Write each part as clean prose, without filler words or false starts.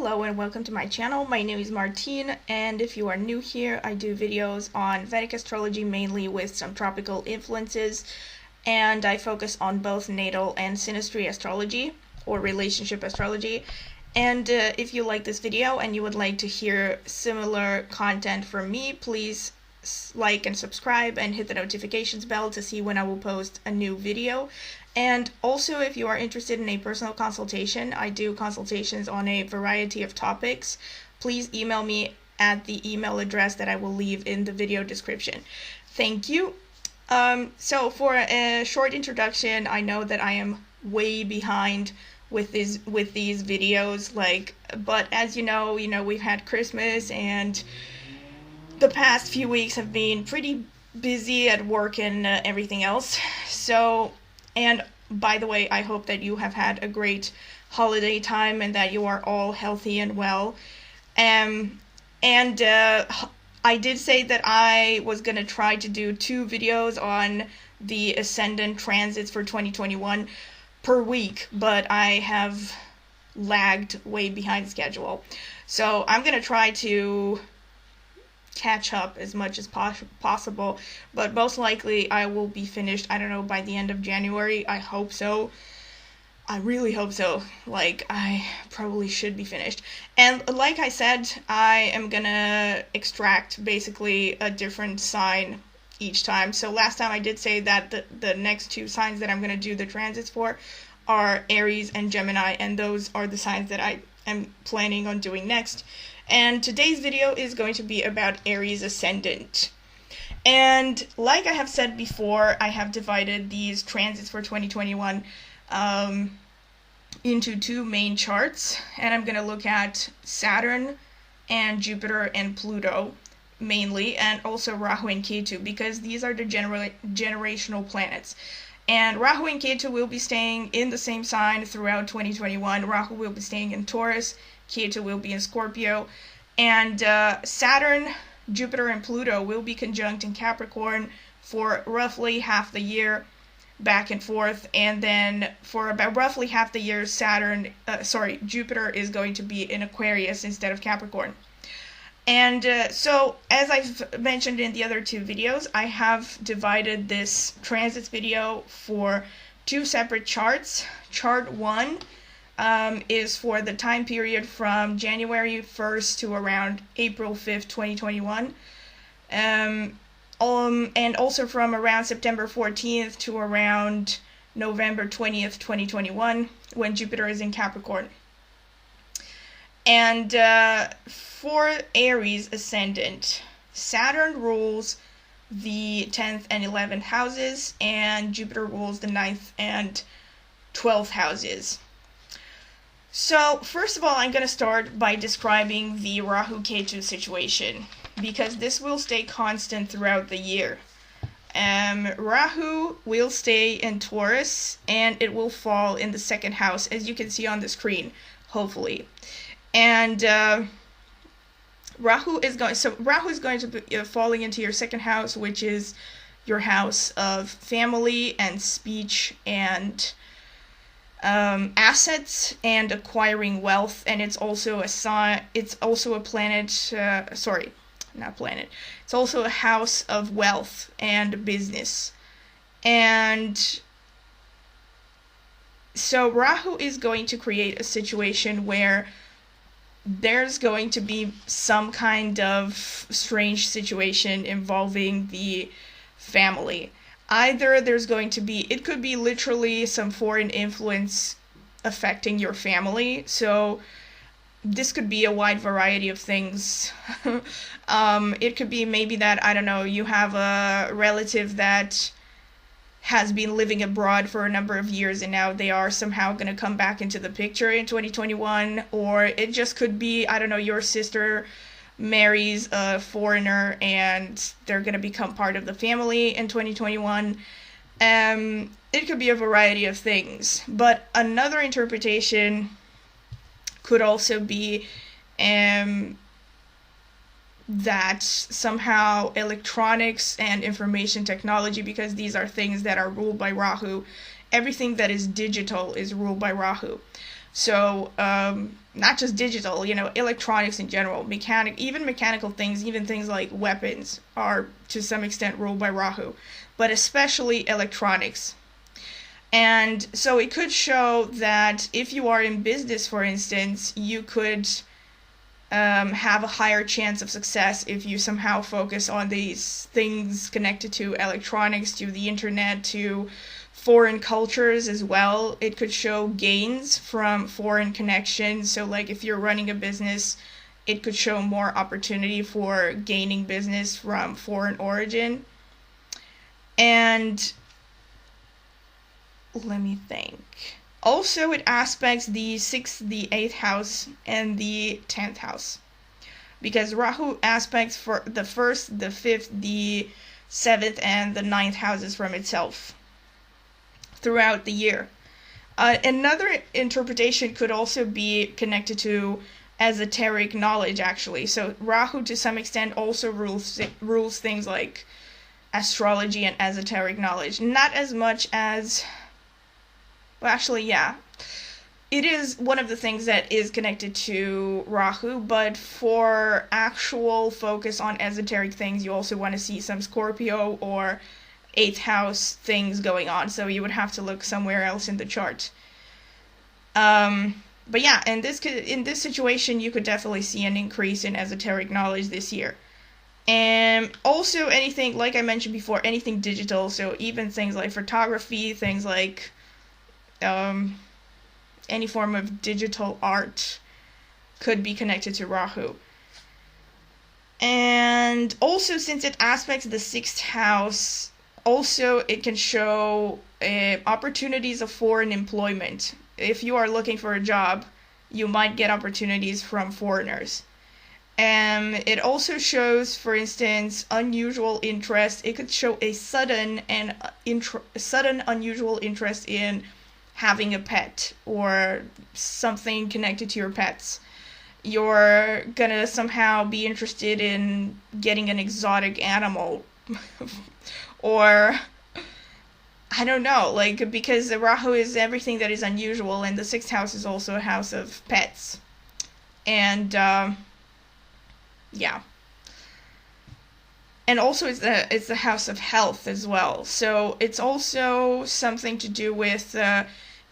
Hello and welcome to my channel. My name is Martine, and if you are new here, I do videos on Vedic astrology mainly with some tropical influences, and I focus on both natal and synastry astrology or relationship astrology. And if you like this video and you would like to hear similar content from me, please like and subscribe and hit the notifications bell to see when I will post a new video. And also, if you are interested in a personal consultation, I do consultations on a variety of topics. Please email me at the email address that I will leave in the video description. Thank you. So for a short introduction, I know that I am way behind with these videos, but as you know, we've had Christmas and the past few weeks have been pretty busy at work and everything else. So, and by the way, I hope that you have had a great holiday time and that you are all healthy and well. I did say that I was going to try to do 2 videos on the Ascendant transits for 2021 per week, but I have lagged way behind schedule. So I'm going to try to catch up as much as possible, but most likely I will be finished, I don't know, by the end of January. I hope so. I really hope so. I probably should be finished. And like I said, I am gonna extract basically a different sign each time. So last time I did say that the next 2 signs that I'm gonna do the transits for are Aries and Gemini, and those are the signs that I am planning on doing next. And today's video is going to be about Aries Ascendant. And like I have said before, I have divided these transits for 2021 into 2 main charts. And I'm going to look at Saturn and Jupiter and Pluto mainly, and also Rahu and Ketu, because these are the generational planets. And Rahu and Ketu will be staying in the same sign throughout 2021. Rahu will be staying in Taurus, Ketu will be in Scorpio, and Saturn, Jupiter, and Pluto will be conjunct in Capricorn for roughly half the year, back and forth, and then for about roughly half the year, Jupiter is going to be in Aquarius instead of Capricorn. And so, as I've mentioned in the other 2 videos, I have divided this transits video for 2 separate charts. Chart 1 is for the time period from January 1st to around April 5th, 2021. And also from around September 14th to around November 20th, 2021, when Jupiter is in Capricorn. And for Aries Ascendant, Saturn rules the 10th and 11th houses, and Jupiter rules the 9th and 12th houses. So, first of all, I'm going to start by describing the Rahu-Ketu situation, because this will stay constant throughout the year. Rahu will stay in Taurus, and it will fall in the 2nd house, as you can see on the screen, hopefully. And Rahu is going to be falling into your 2nd house, which is your house of family and speech and assets and acquiring wealth. And it's also it's also a planet. It's also a house of wealth and business. And so Rahu is going to create a situation where there's going to be some kind of strange situation involving the family. Either there's going to be, it could be literally some foreign influence affecting your family. So this could be a wide variety of things. It could be maybe that, I don't know, you have a relative that has been living abroad for a number of years and now they are somehow going to come back into the picture in 2021. Or it just could be, I don't know, your sister marries a foreigner and they're going to become part of the family in 2021. It could be a variety of things. But another interpretation could also be that somehow electronics and information technology, because these are things that are ruled by Rahu, everything that is digital is ruled by Rahu. So not just digital, electronics in general, even mechanical things, even things like weapons are to some extent ruled by Rahu, but especially electronics. And so it could show that if you are in business, for instance, you could have a higher chance of success if you somehow focus on these things connected to electronics, to the internet, to foreign cultures as well. It could show gains from foreign connections. So like if you're running a business, it could show more opportunity for gaining business from foreign origin. And let me think. Also, it aspects the 6th, the 8th house, and the 10th house. Because Rahu aspects for the 1st, the 5th, the 7th, and the 9th houses from itself throughout the year. Another interpretation could also be connected to esoteric knowledge, actually. So Rahu, to some extent, also rules things like astrology and esoteric knowledge. Not as much as... Well, actually, yeah. It is one of the things that is connected to Rahu, but for actual focus on esoteric things, you also want to see some Scorpio or 8th house things going on, so you would have to look somewhere else in the chart. But yeah, in this situation, you could definitely see an increase in esoteric knowledge this year. And also anything, like I mentioned before, anything digital, so even things like photography, things like any form of digital art could be connected to Rahu. And also, since it aspects the 6th house, also it can show opportunities of foreign employment. If you are looking for a job, you might get opportunities from foreigners. It also shows, for instance, unusual interest. It could show a sudden unusual interest in having a pet or something connected to your pets. You're gonna somehow be interested in getting an exotic animal or I don't know, like, because the Rahu is everything that is unusual, and the 6th house is also a house of pets. And yeah. And also it's the house of health as well. So it's also something to do with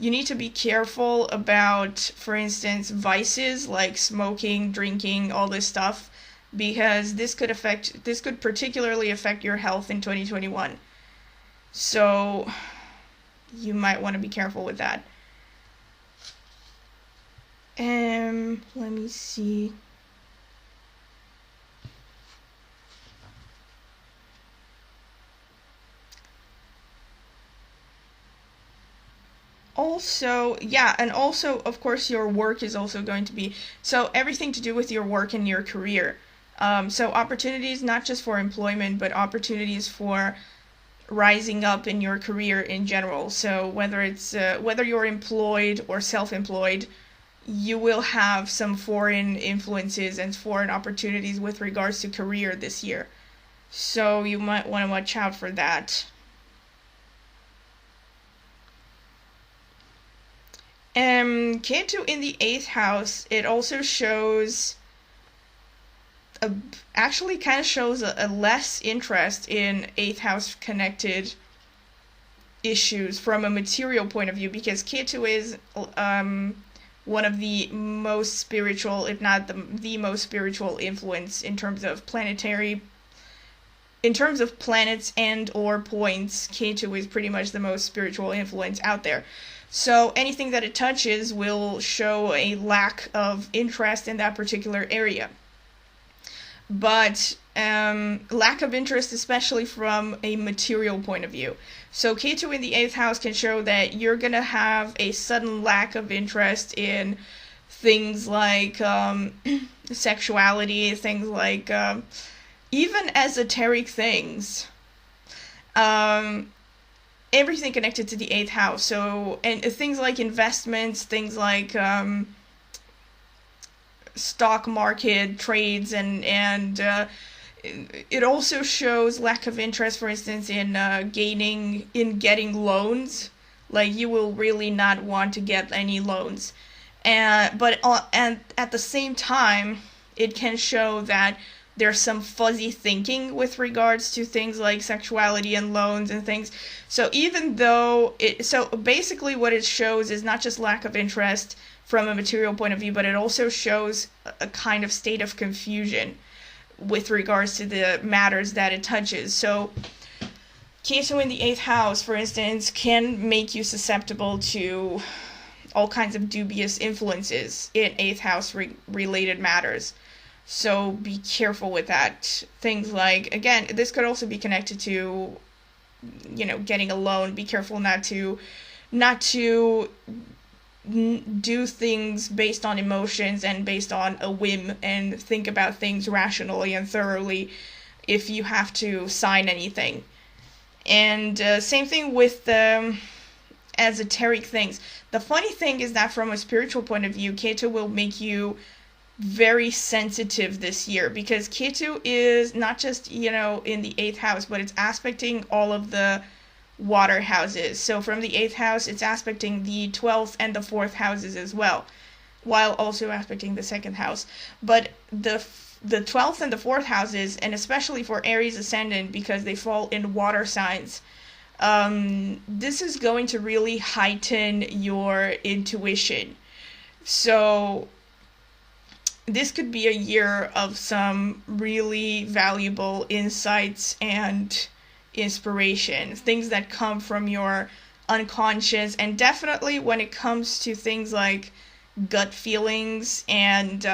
you need to be careful about, for instance, vices like smoking, drinking, all this stuff, because this could particularly affect your health in 2021. So you might want to be careful with that. Let me see. Also, yeah, and also, of course, your work is also going to be, so everything to do with your work and your career. So opportunities not just for employment, but opportunities for rising up in your career in general. So whether you're employed or self-employed, you will have some foreign influences and foreign opportunities with regards to career this year. So you might want to watch out for that. Ketu in the 8th house, it also shows actually kind of shows a less interest in 8th house connected issues from a material point of view, because Ketu is one of the most spiritual, if not the most spiritual influence in terms of planetary, in terms of planets and or points. Ketu is pretty much the most spiritual influence out there. So anything that it touches will show a lack of interest in that particular area. But lack of interest, especially from a material point of view. So Ketu in the 8th house can show that you're going to have a sudden lack of interest in things like sexuality, things like even esoteric things. Everything connected to the 8th house. So, and things like investments, things like stock market trades, and it also shows lack of interest, for instance, in getting loans. Like, you will really not want to get any loans. And at the same time, it can show that there's some fuzzy thinking with regards to things like sexuality and loans and things. So so basically what it shows is not just lack of interest from a material point of view, but it also shows a kind of state of confusion with regards to the matters that it touches. So Ketu in the 8th house, for instance, can make you susceptible to all kinds of dubious influences in 8th house related matters. So be careful with that. Things like, again, this could also be connected to, getting a loan. Be careful not to do things based on emotions and based on a whim, and think about things rationally and thoroughly if you have to sign anything. And same thing with the esoteric things. The funny thing is that from a spiritual point of view, Ketu will make you very sensitive this year, because Ketu is not just, in the 8th house, but it's aspecting all of the water houses. So from the 8th house, it's aspecting the 12th and the 4th houses as well, while also aspecting the 2nd house. But the 12th and the 4th houses, and especially for Aries Ascendant, because they fall in water signs, this is going to really heighten your intuition. So this could be a year of some really valuable insights and inspiration, things that come from your unconscious. And definitely when it comes to things like gut feelings and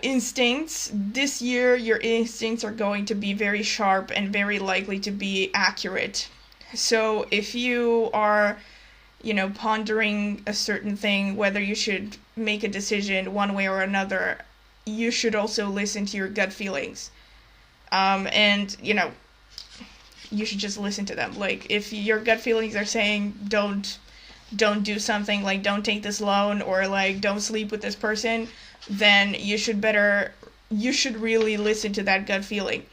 instincts, this year your instincts are going to be very sharp and very likely to be accurate. So if you are pondering a certain thing, whether you should make a decision one way or another, you should also listen to your gut feelings. And you should just listen to them. Like, if your gut feelings are saying don't do something, like don't take this loan, or like don't sleep with this person, then you should really listen to that gut feeling.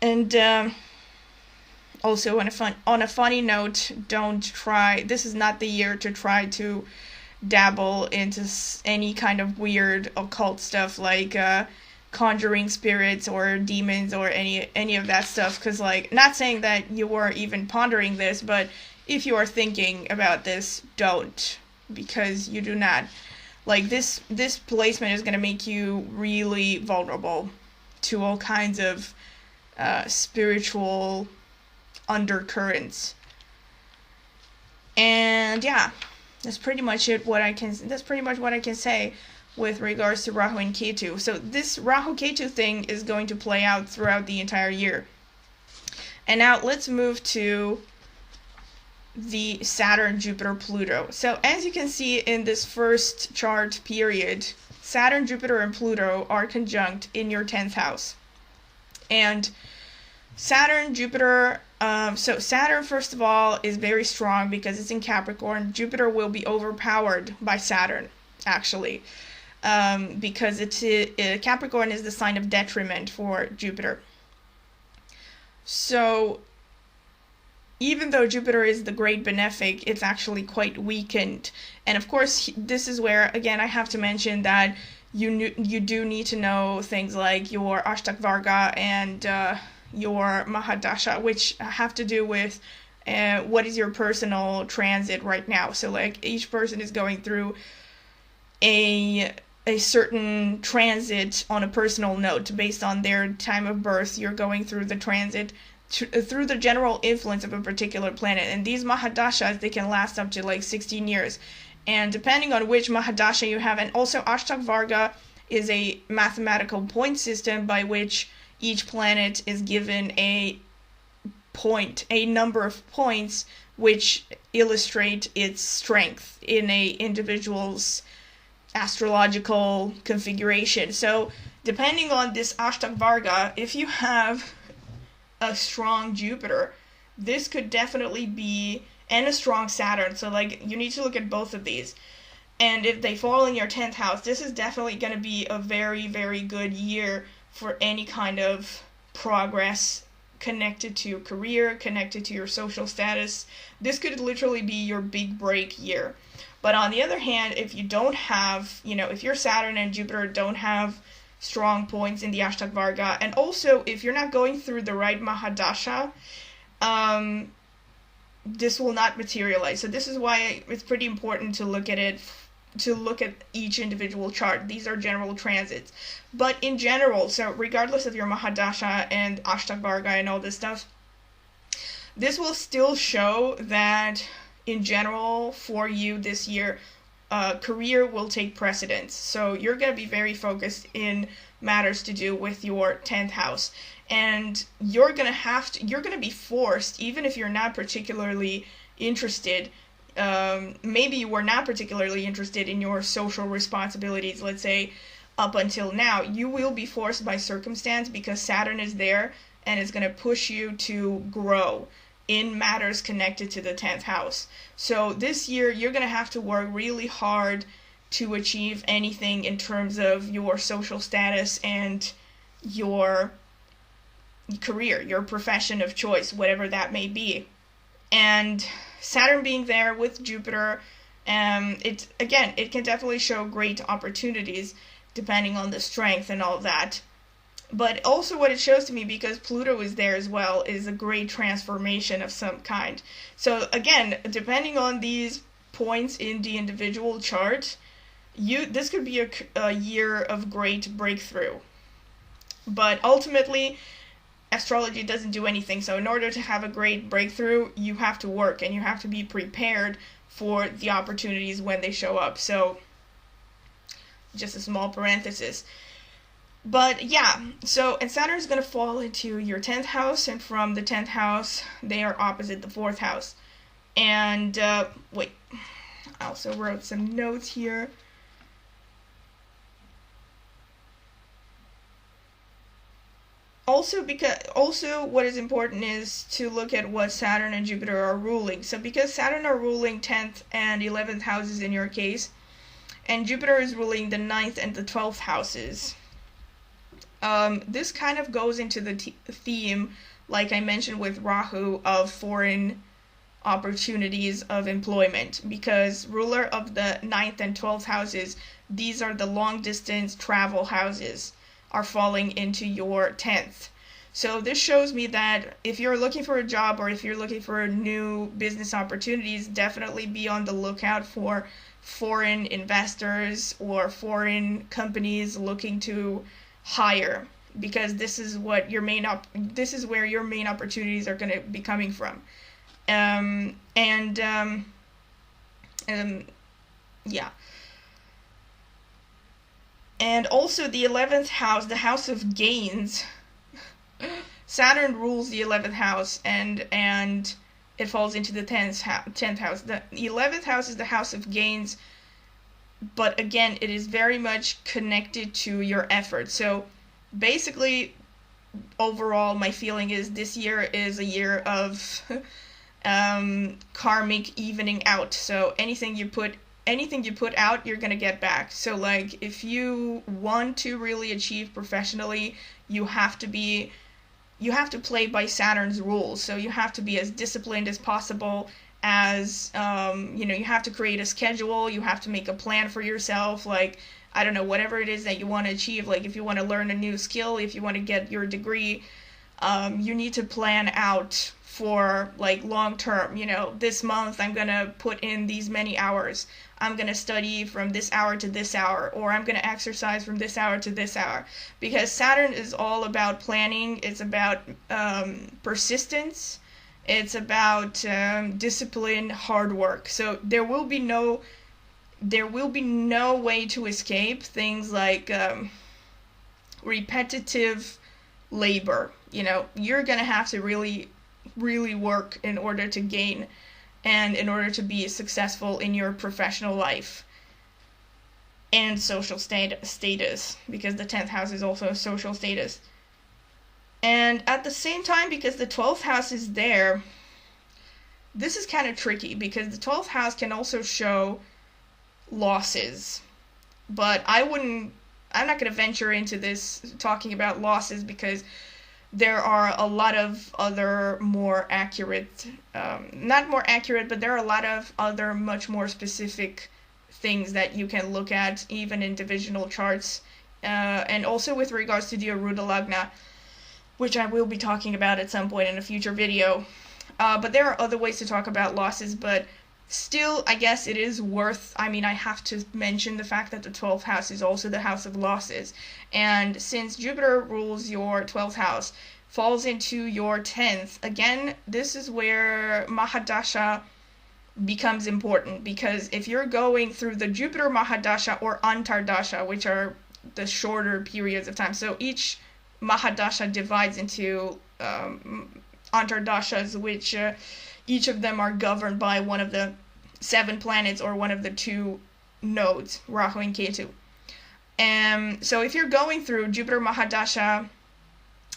And also, on a funny note, this is not the year to try to dabble into any kind of weird occult stuff, like conjuring spirits or demons or any of that stuff, because, like, not saying that you are even pondering this, but if you are thinking about this, don't, because you do not. Like, this placement is going to make you really vulnerable to all kinds of spiritual undercurrents. And yeah, that's pretty much what I can say with regards to Rahu and Ketu. So this Rahu Ketu thing is going to play out throughout the entire year. And now let's move to the Saturn, Jupiter, Pluto. So as you can see in this first chart period, Saturn, Jupiter, and Pluto are conjunct in your 10th house. And Saturn, Jupiter, so Saturn, first of all, is very strong because it's in Capricorn. Jupiter will be overpowered by Saturn, actually, because Capricorn is the sign of detriment for Jupiter. So even though Jupiter is the great benefic, it's actually quite weakened. And of course, this is where, again, I have to mention that you do need to know things like your Ashtak Varga and your Mahadasha, which have to do with what is your personal transit right now. So, like, each person is going through a certain transit on a personal note based on their time of birth. You're going through the transit through the general influence of a particular planet, and these Mahadashas, they can last up to like 16 years. And depending on which Mahadasha you have, and also Ashtak Varga is a mathematical point system by which each planet is given a number of points which illustrate its strength in a individual's astrological configuration. So depending on this Ashtak Varga, if you have a strong Jupiter, this could definitely be, and a strong Saturn, so like you need to look at both of these. And if they fall in your 10th house, this is definitely going to be a very, very good year for any kind of progress connected to your career, connected to your social status. This could literally be your big break year. But on the other hand, if you don't have, if your Saturn and Jupiter don't have strong points in the Ashtaka, and also if you're not going through the right Mahadasha, this will not materialize. So this is why it's pretty important to look at each individual chart. These are general transits. But in general, so regardless of your Mahadasha and Ashtaka and all this stuff, this will still show that in general for you this year, career will take precedence. So you're going to be very focused in matters to do with your 10th house. And you're going to be forced, even if you're not particularly interested, maybe you were not particularly interested in your social responsibilities, let's say, up until now, you will be forced by circumstance because Saturn is there and is going to push you to grow in matters connected to the 10th house. So this year, you're going to have to work really hard to achieve anything in terms of your social status and your career, your profession of choice, whatever that may be. And Saturn being there with Jupiter, it can definitely show great opportunities depending on the strength and all that. But also what it shows to me, because Pluto is there as well, is a great transformation of some kind. So again, depending on these points in the individual chart, this could be a year of great breakthrough. But ultimately, astrology doesn't do anything. So in order to have a great breakthrough, you have to work and you have to be prepared for the opportunities when they show up. So just a small parenthesis. But yeah, so, and Saturn is going to fall into your 10th house, and from the 10th house, they are opposite the 4th house. And, wait, I also wrote some notes here. Also, what is important is to look at what Saturn and Jupiter are ruling. So because Saturn are ruling 10th and 11th houses in your case, and Jupiter is ruling the 9th and the 12th houses, this kind of goes into the theme, like I mentioned with Rahu, of foreign opportunities of employment, because ruler of the 9th and 12th houses, these are the long distance travel houses, are falling into your 10th. So this shows me that if you're looking for a job or if you're looking for new business opportunities, definitely be on the lookout for foreign investors or foreign companies looking to hire, because this is where your main opportunities are going to be coming from. Yeah. And also the 11th house, the house of gains. Saturn rules the 11th house, and it falls into the 10th house. The 11th house is the house of gains, but again, it is very much connected to your effort. So basically, overall, my feeling is this year is a year of karmic evening out. So anything you put out, you're gonna get back. So like, if you want to really achieve professionally, you have to play by Saturn's rules. So you have to be as disciplined as possible, as you have to create a schedule, you have to make a plan for yourself, like, I don't know, whatever it is that you want to achieve. Like if you want to learn a new skill, if you want to get your degree, you need to plan out for like long term. This month I'm gonna put in these many hours, I'm gonna study from this hour to this hour, or I'm gonna exercise from this hour to this hour, because Saturn is all about planning. It's about persistence, it's about discipline, hard work. So there will be no way to escape things like repetitive labor. You're gonna have to really work in order to gain and in order to be successful in your professional life and social status, because the 10th house is also social status. And at the same time, because the 12th house is there, this is kind of tricky, because the 12th house can also show losses. But I'm not going to venture into this talking about losses, because there are a lot of other more accurate, not more accurate, but there are a lot of other much more specific things that you can look at, even in divisional charts, and also with regards to the Aruda Lagna, which I will be talking about at some point in a future video. But there are other ways to talk about losses, but still, I guess it is worth, I have to mention the fact that the 12th house is also the house of losses. And since Jupiter rules your 12th house, falls into your 10th, again, this is where Mahadasha becomes important, because if you're going through the Jupiter Mahadasha or Antardasha, which are the shorter periods of time, so each Mahadasha divides into Antardashas, which each of them are governed by one of the 7 planets or one of the 2 nodes, Rahu and Ketu. So if you're going through Jupiter Mahadasha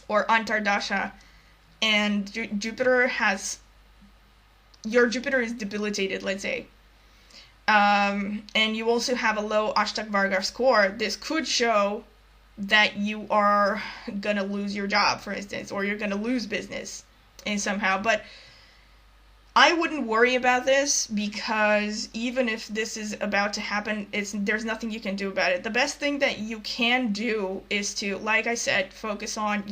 or Antardasha, and your Jupiter is debilitated, let's say, and you also have a low Ashtak Varga score, this could show that you are gonna lose your job, for instance, or you're gonna lose business in somehow. But I wouldn't worry about this, because even if this is about to happen, there's nothing you can do about it. The best thing that you can do is to, like I said, focus on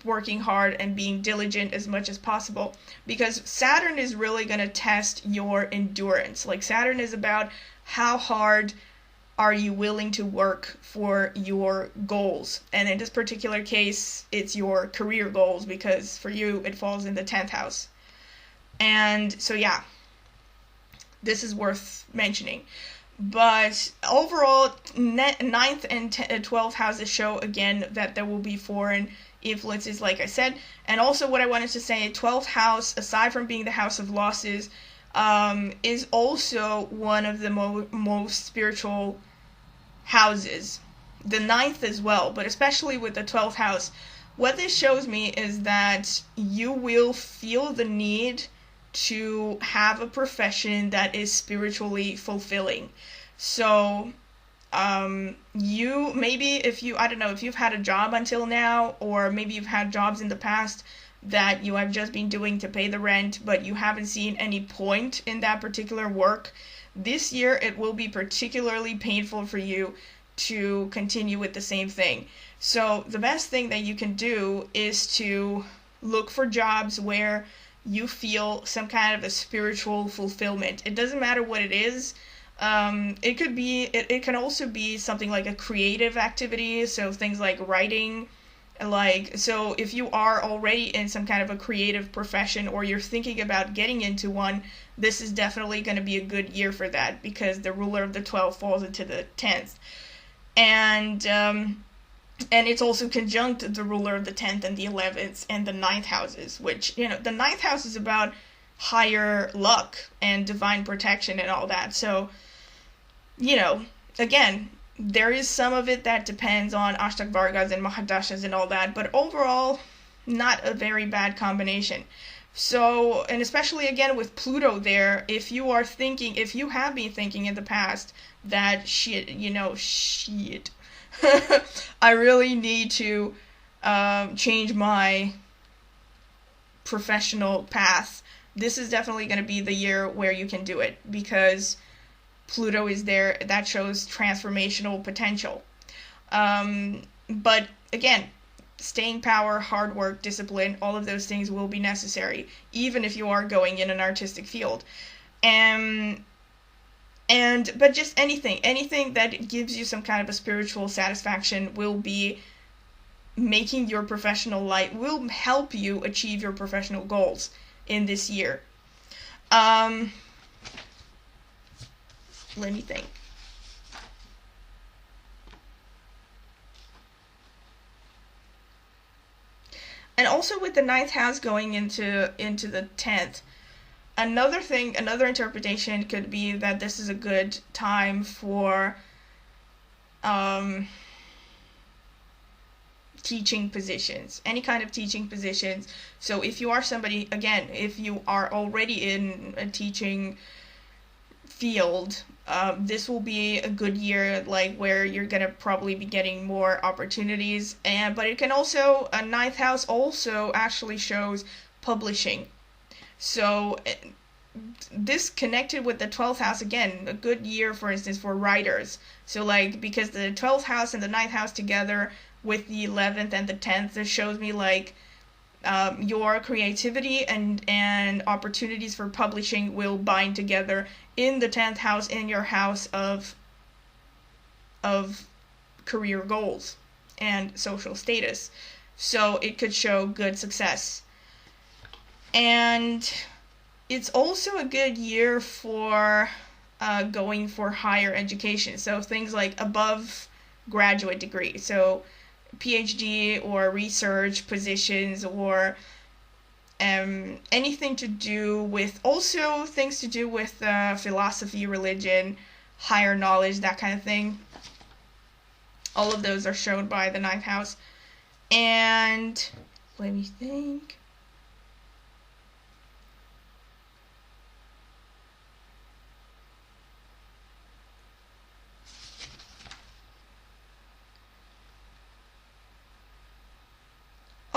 working hard and being diligent as much as possible, because Saturn is really going to test your endurance. Like, Saturn is about how hard are you willing to work for your goals, and in this particular case, it's your career goals, because for you, it falls in the 10th house. And so, yeah, this is worth mentioning. But overall, 9th and 12th houses show, again, that there will be foreign influences, like I said. And also, what I wanted to say, 12th house, aside from being the house of losses, is also one of the most spiritual houses. The 9th as well, but especially with the 12th house. What this shows me is that you will feel the need to have a profession that is spiritually fulfilling. So, if you've had a job until now, or maybe you've had jobs in the past that you have just been doing to pay the rent, but you haven't seen any point in that particular work, this year it will be particularly painful for you to continue with the same thing. So the best thing that you can do is to look for jobs where you feel some kind of a spiritual fulfillment. It doesn't matter what it is. It can also be something like a creative activity, so things like writing. So if you are already in some kind of a creative profession, or you're thinking about getting into one, this is definitely going to be a good year for that, because the ruler of the 12th falls into the 10th. And it's also conjunct the ruler of the 10th and the 11th and the 9th houses, which, the 9th house is about higher luck and divine protection and all that. So, again, there is some of it that depends on Ashtak Vargas and Mahadashas and all that, but overall, not a very bad combination. So, and especially again with Pluto there, if you have been thinking in the past that shit, I really need to change my professional path, this is definitely going to be the year where you can do it, because Pluto is there. That shows transformational potential. But again, staying power, hard work, discipline, all of those things will be necessary, even if you are going in an artistic field. But just anything that gives you some kind of a spiritual satisfaction will be making your professional life, will help you achieve your professional goals in this year. Let me think. And also with the 9th house going into the 10th, another interpretation could be that this is a good time for teaching positions, any kind of teaching positions. So if you are somebody, again, if you are already in a teaching field, this will be a good year, like where you're gonna probably be getting more opportunities. And but it can also, a ninth house also actually shows publishing. So this connected with the 12th house, again, a good year, for instance, for writers. So like, because the 12th house and the ninth house together with the 11th and the 10th, this shows me like your creativity and opportunities for publishing will bind together in the 10th house, in your house of career goals and social status. So it could show good success. And it's also a good year for going for higher education. So things like above graduate degree. So PhD or research positions, or anything to do with, also things to do with philosophy, religion, higher knowledge, that kind of thing. All of those are shown by the ninth house. And let me think.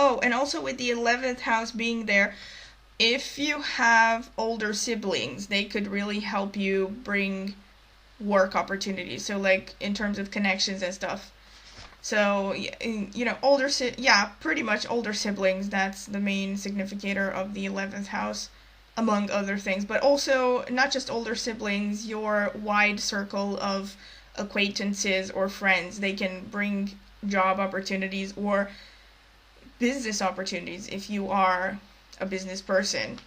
Oh, and also with the 11th house being there, if you have older siblings, they could really help you bring work opportunities. So like in terms of connections and stuff. So, you know, pretty much older siblings, that's the main significator of the 11th house, among other things. But also, not just older siblings, your wide circle of acquaintances or friends, they can bring job opportunities or business opportunities if you are a business person.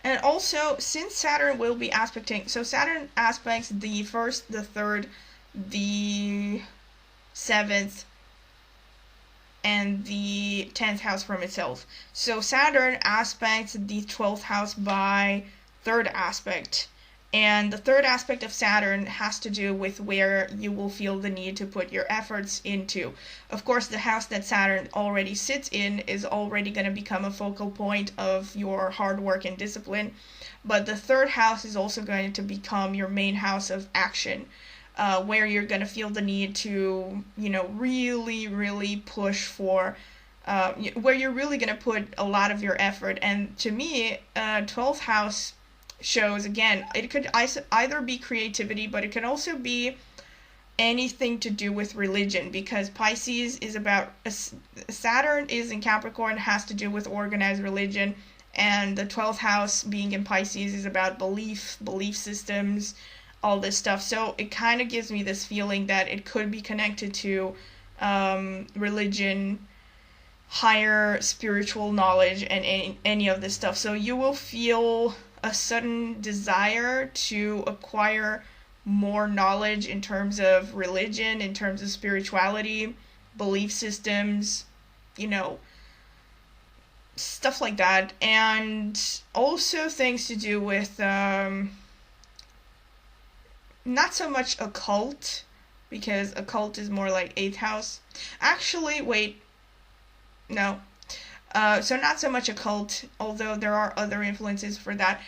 And also, since Saturn will be aspecting, so Saturn aspects the 1st, the 3rd, the 7th, and the 10th house from itself. So Saturn aspects the 12th house by 3rd aspect. And the 3rd aspect of Saturn has to do with where you will feel the need to put your efforts into. Of course, the house that Saturn already sits in is already going to become a focal point of your hard work and discipline. But the 3rd house is also going to become your main house of action. Where you're going to feel the need to, you know, really, really push for, where you're really going to put a lot of your effort. And to me, 12th house shows, again, it could either be creativity, but it can also be anything to do with religion, because Pisces is about, Saturn is in Capricorn, has to do with organized religion, and the 12th house being in Pisces is about belief systems, all this stuff. So it kind of gives me this feeling that it could be connected to religion, higher spiritual knowledge, and any of this stuff. So you will feel a sudden desire to acquire more knowledge in terms of religion, in terms of spirituality, belief systems, you know, stuff like that. And also things to do with not so much occult, because occult is more like 8th house. Actually, wait, no. So not so much occult, although there are other influences for that.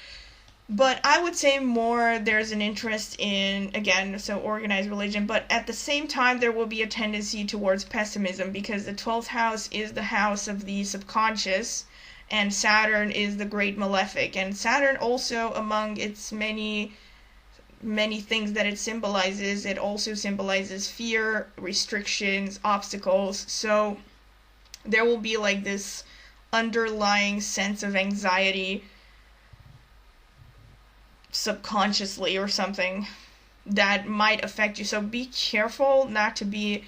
But I would say more there's an interest in, again, so organized religion, but at the same time there will be a tendency towards pessimism, because the 12th house is the house of the subconscious, and Saturn is the great malefic. And Saturn also, among its many things that it symbolizes, it also symbolizes fear, restrictions, obstacles. So there will be like this underlying sense of anxiety subconsciously or something that might affect you. So be careful not to be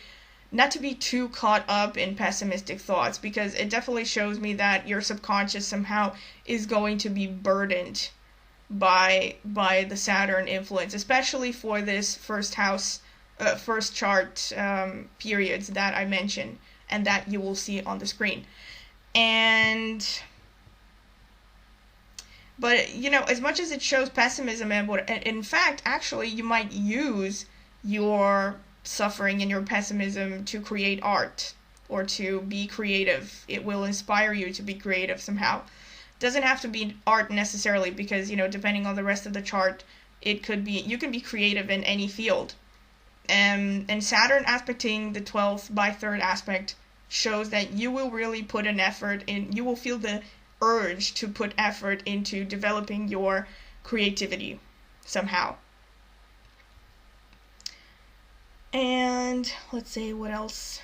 too caught up in pessimistic thoughts, because it definitely shows me that your subconscious somehow is going to be burdened by the Saturn influence, especially for this first chart periods that I mentioned and that you will see on the screen. But you know, as much as it shows pessimism, and in fact, actually, you might use your suffering and your pessimism to create art or to be creative. It will inspire you to be creative somehow. Doesn't have to be art necessarily, because, depending on the rest of the chart, it could be, you can be creative in any field. And Saturn aspecting the 12th by 3rd aspect shows that you will really put an effort in, you will feel the urge to put effort into developing your creativity somehow. And let's see what else.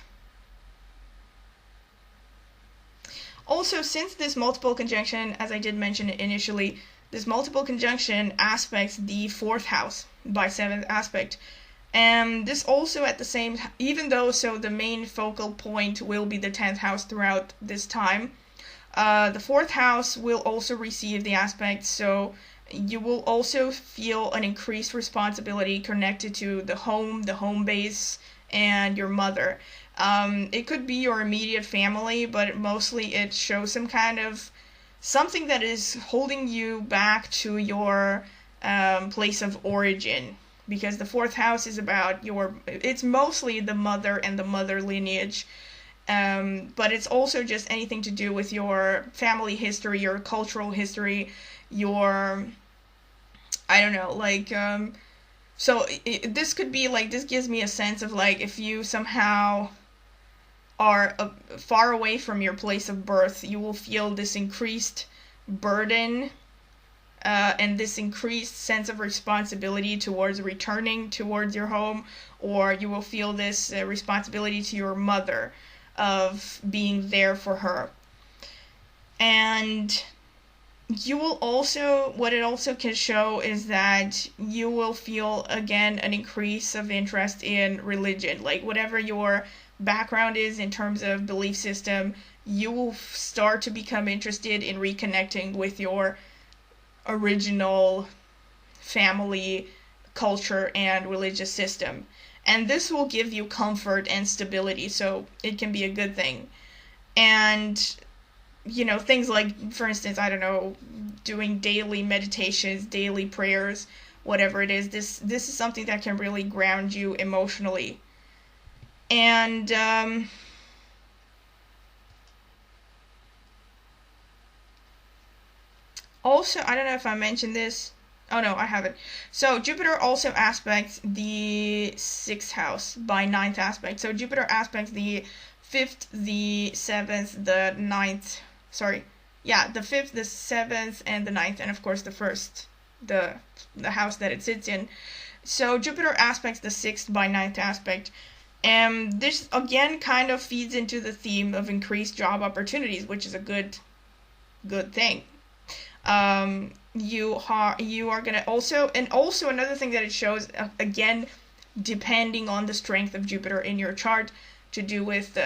Also, since this multiple conjunction, as I did mention initially, this multiple conjunction aspects the 4th house by 7th aspect. And this also at the same, even though the main focal point will be the 10th house throughout this time, the 4th house will also receive the aspect, so you will also feel an increased responsibility connected to the home base, and your mother. It could be your immediate family, but mostly it shows some kind of something that is holding you back to your place of origin, because the 4th house is about it's mostly the mother and the mother lineage, but it's also just anything to do with your family history, your cultural history, your, I don't know, so this could be this gives me a sense of if you somehow are far away from your place of birth, you will feel this increased burden and this increased sense of responsibility towards returning towards your home, or you will feel this responsibility to your mother of being there for her. And you will also, what it also can show is that you will feel again an increase of interest in religion, whatever your background is in terms of belief system, you will start to become interested in reconnecting with your original family culture and religious system. And this will give you comfort and stability, so it can be a good thing. And things like, for instance, I don't know, doing daily meditations, daily prayers, whatever it is, this is something that can really ground you emotionally. And also, I don't know if I mentioned this. Oh no, I haven't. So Jupiter also aspects the 6th house by 9th aspect. So Jupiter aspects the 5th, the 7th, the 9th. Sorry. Yeah, the 5th, the 7th, and the 9th, and of course the 1st, the house that it sits in. So Jupiter aspects the 6th by 9th aspect. And this again kind of feeds into the theme of increased job opportunities, which is a good thing. You are gonna also another thing that it shows, again, depending on the strength of Jupiter in your chart, to do with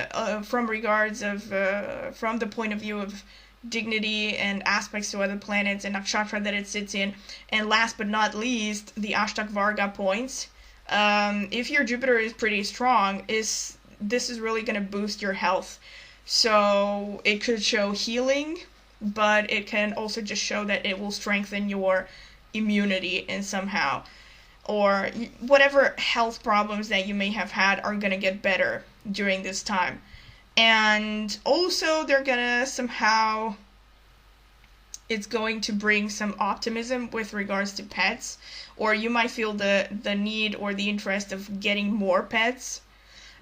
from the point of view of dignity and aspects to other planets and nakshatra that it sits in, and last but not least, the Ashtak Varga points. If your Jupiter is pretty strong, this is really going to boost your health. So it could show healing, but it can also just show that it will strengthen your immunity in somehow. Or whatever health problems that you may have had are going to get better during this time. And also they're going to somehow, it's going to bring some optimism with regards to pets, or you might feel the need or the interest of getting more pets,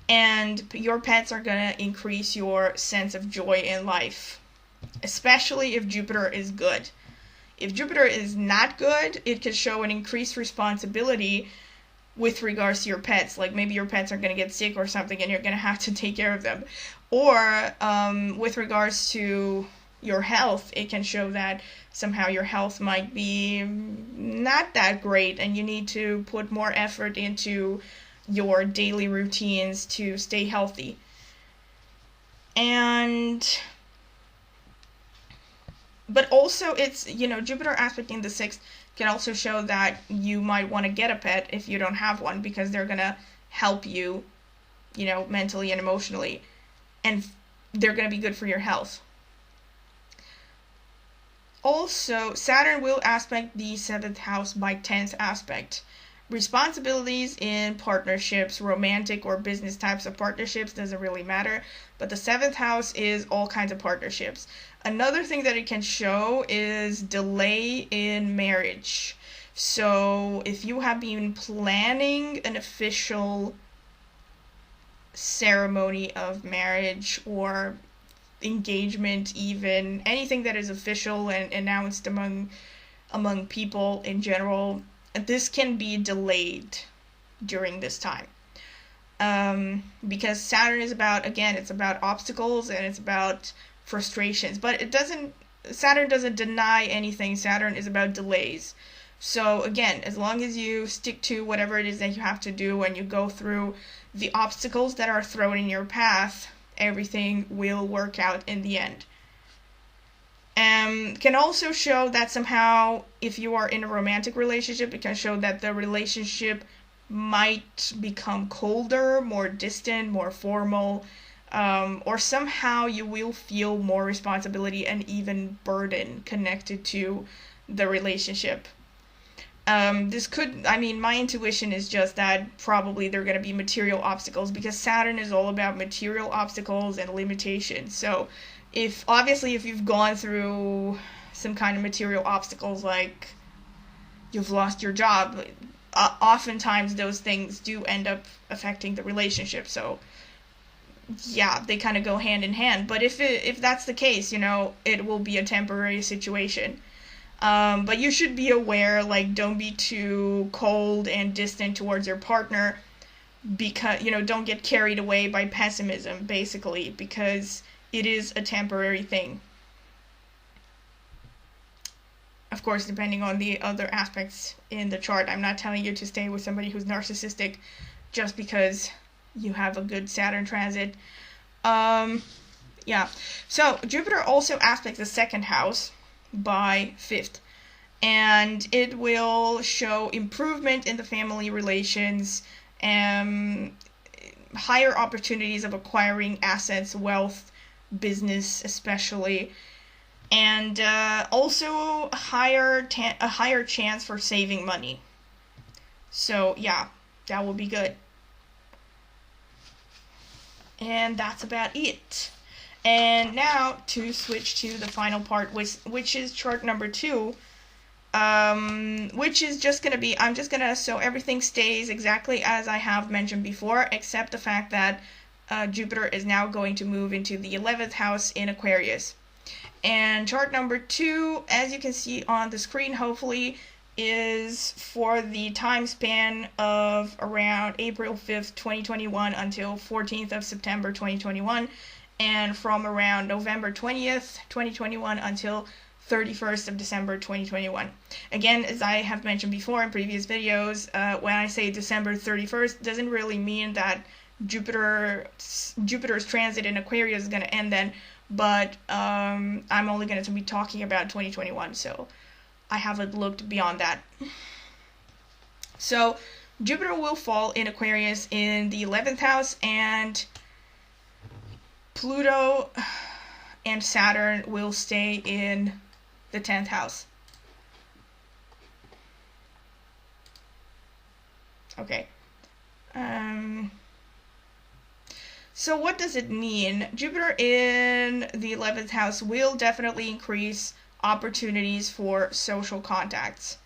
and your pets are going to increase your sense of joy in life, especially if Jupiter is good. If Jupiter is not good, it could show an increased responsibility with regards to your pets, maybe your pets are going to get sick or something and you're going to have to take care of them. Or with regards to your health, it can show that somehow your health might be not that great and you need to put more effort into your daily routines to stay healthy. But also it's, Jupiter aspecting the 6th can also show that you might want to get a pet if you don't have one, because they're going to help you, mentally and emotionally, and they're going to be good for your health. Also, Saturn will aspect the 7th house by 10th aspect. responsibilities in partnerships, romantic or business types of partnerships, doesn't really matter. But the 7th house is all kinds of partnerships. Another thing that it can show is delay in marriage. So if you have been planning an official ceremony of marriage or engagement, even anything that is official and announced among people in general, this can be delayed during this time. Because Saturn is about, again, it's about obstacles and it's about frustrations, but Saturn doesn't deny anything. Saturn is about delays. So again, as long as you stick to whatever it is that you have to do and you go through the obstacles that are thrown in your path, everything will work out in the end. Can also show that somehow, if you are in a romantic relationship, it can show that the relationship might become colder, more distant, more formal, or somehow you will feel more responsibility and even burden connected to the relationship. My intuition is just that probably there are going to be material obstacles, because Saturn is all about material obstacles and limitations. So if you've gone through some kind of material obstacles, like you've lost your job, oftentimes those things do end up affecting the relationship. So yeah, they kind of go hand in hand. But if that's the case, it will be a temporary situation. But you should be aware, don't be too cold and distant towards your partner, because, don't get carried away by pessimism, basically, because it is a temporary thing. Of course, depending on the other aspects in the chart. I'm not telling you to stay with somebody who's narcissistic just because you have a good Saturn transit. Yeah. So Jupiter also aspects the 2nd house by 5th, and it will show improvement in the family relations, higher opportunities of acquiring assets, wealth, business especially, and also a higher chance for saving money. So yeah, that will be good. And that's about it. And now to switch to the final part, which is chart number 2, which is just going to be, so everything stays exactly as I have mentioned before, except the fact that Jupiter is now going to move into the 11th house in Aquarius. And chart number 2, as you can see on the screen, hopefully, is for the time span of around April 5th, 2021 until 14th of September, 2021. And from around November 20th, 2021 until 31st of December, 2021. Again, as I have mentioned before in previous videos, when I say December 31st, doesn't really mean that Jupiter's transit in Aquarius is going to end then, but I'm only going to be talking about 2021, so I haven't looked beyond that. So Jupiter will fall in Aquarius in the 11th house, and Pluto and Saturn will stay in the 10th house. Okay. So what does it mean? Jupiter in the 11th house will definitely increase opportunities for social contacts.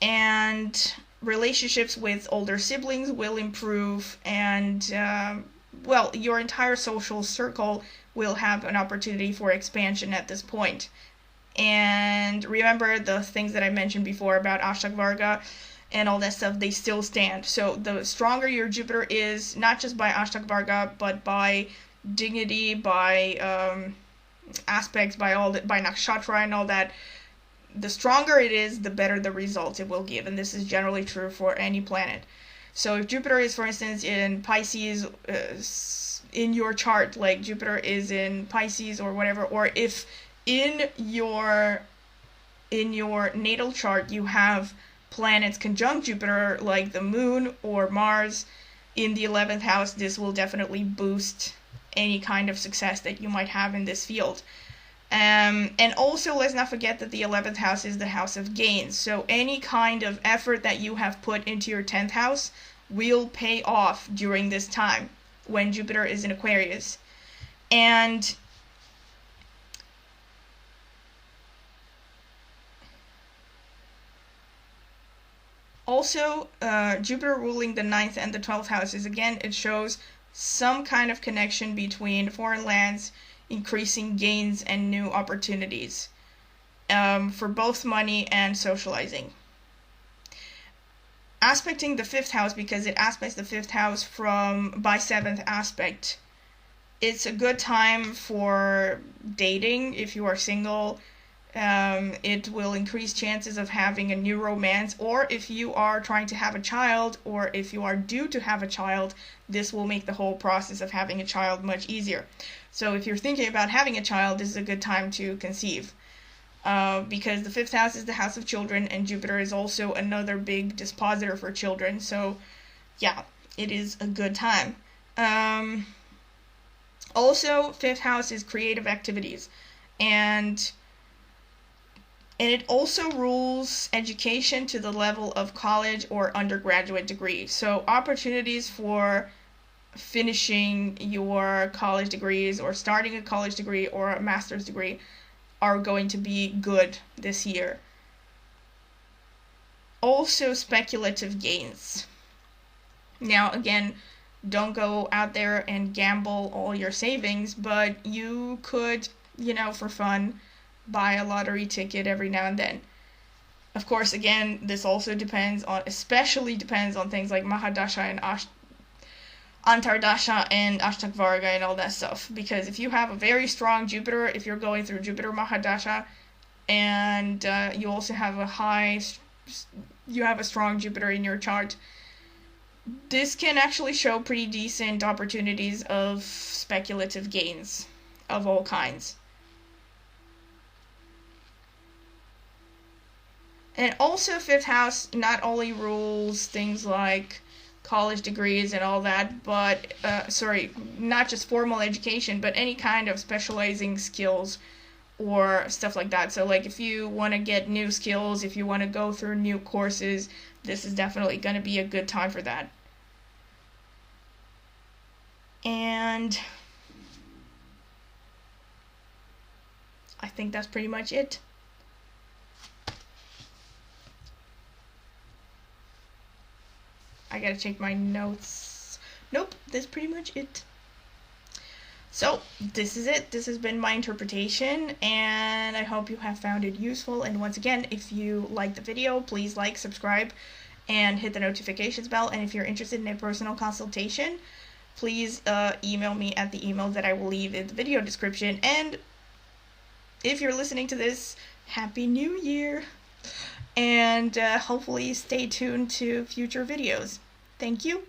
And relationships with older siblings will improve, and your entire social circle will have an opportunity for expansion at this point. And remember the things that I mentioned before about Ashtak Varga and all that stuff, they still stand. So the stronger your Jupiter is, not just by Ashtak Varga, but by dignity, by aspects, by nakshatra and all that, the stronger it is, the better the results it will give. And this is generally true for any planet. So if Jupiter is, for instance, in Pisces, in your chart, like Jupiter is in Pisces or whatever, or if in your natal chart you have planets conjunct Jupiter, like the Moon or Mars in the 11th house, this will definitely boost any kind of success that you might have in this field. And also, let's not forget that the 11th house is the house of gains. So any kind of effort that you have put into your 10th house will pay off during this time when Jupiter is in Aquarius. And also, Jupiter ruling the 9th and the 12th houses, again, it shows some kind of connection between foreign lands, increasing gains, and new opportunities for both money and socializing. Aspecting the 5th house, because it aspects the 5th house by 7th aspect, it's a good time for dating if you are single. It will increase chances of having a new romance, or if you are trying to have a child, or if you are due to have a child, this will make the whole process of having a child much easier. So if you're thinking about having a child, this is a good time to conceive. Because the 5th house is the house of children, and Jupiter is also another big dispositor for children. So yeah, it is a good time. Also, 5th house is creative activities. And it also rules education to the level of college or undergraduate degree. So opportunities for finishing your college degrees or starting a college degree or a master's degree are going to be good this year. Also, speculative gains. Now, again, don't go out there and gamble all your savings, but you could, for fun, buy a lottery ticket every now and then. Of course, again, this also especially depends on things like Mahadasha and Antardasha and Ashtakvarga and all that stuff. Because if you have a very strong Jupiter, if you're going through Jupiter Mahadasha, and you also have a strong Jupiter in your chart, this can actually show pretty decent opportunities of speculative gains of all kinds. And also, 5th house not only rules things like college degrees and all that, but, not just formal education, but any kind of specializing skills or stuff like that. So, like, if you want to get new skills, if you want to go through new courses, this is definitely going to be a good time for that. And I think that's pretty much it. I gotta check my notes. Nope, that's pretty much it. So, this is it. This has been my interpretation, and I hope you have found it useful. And once again, if you like the video, please like, subscribe, and hit the notifications bell. And if you're interested in a personal consultation, please email me at the email that I will leave in the video description. And if you're listening to this, Happy New Year! And hopefully stay tuned to future videos. Thank you.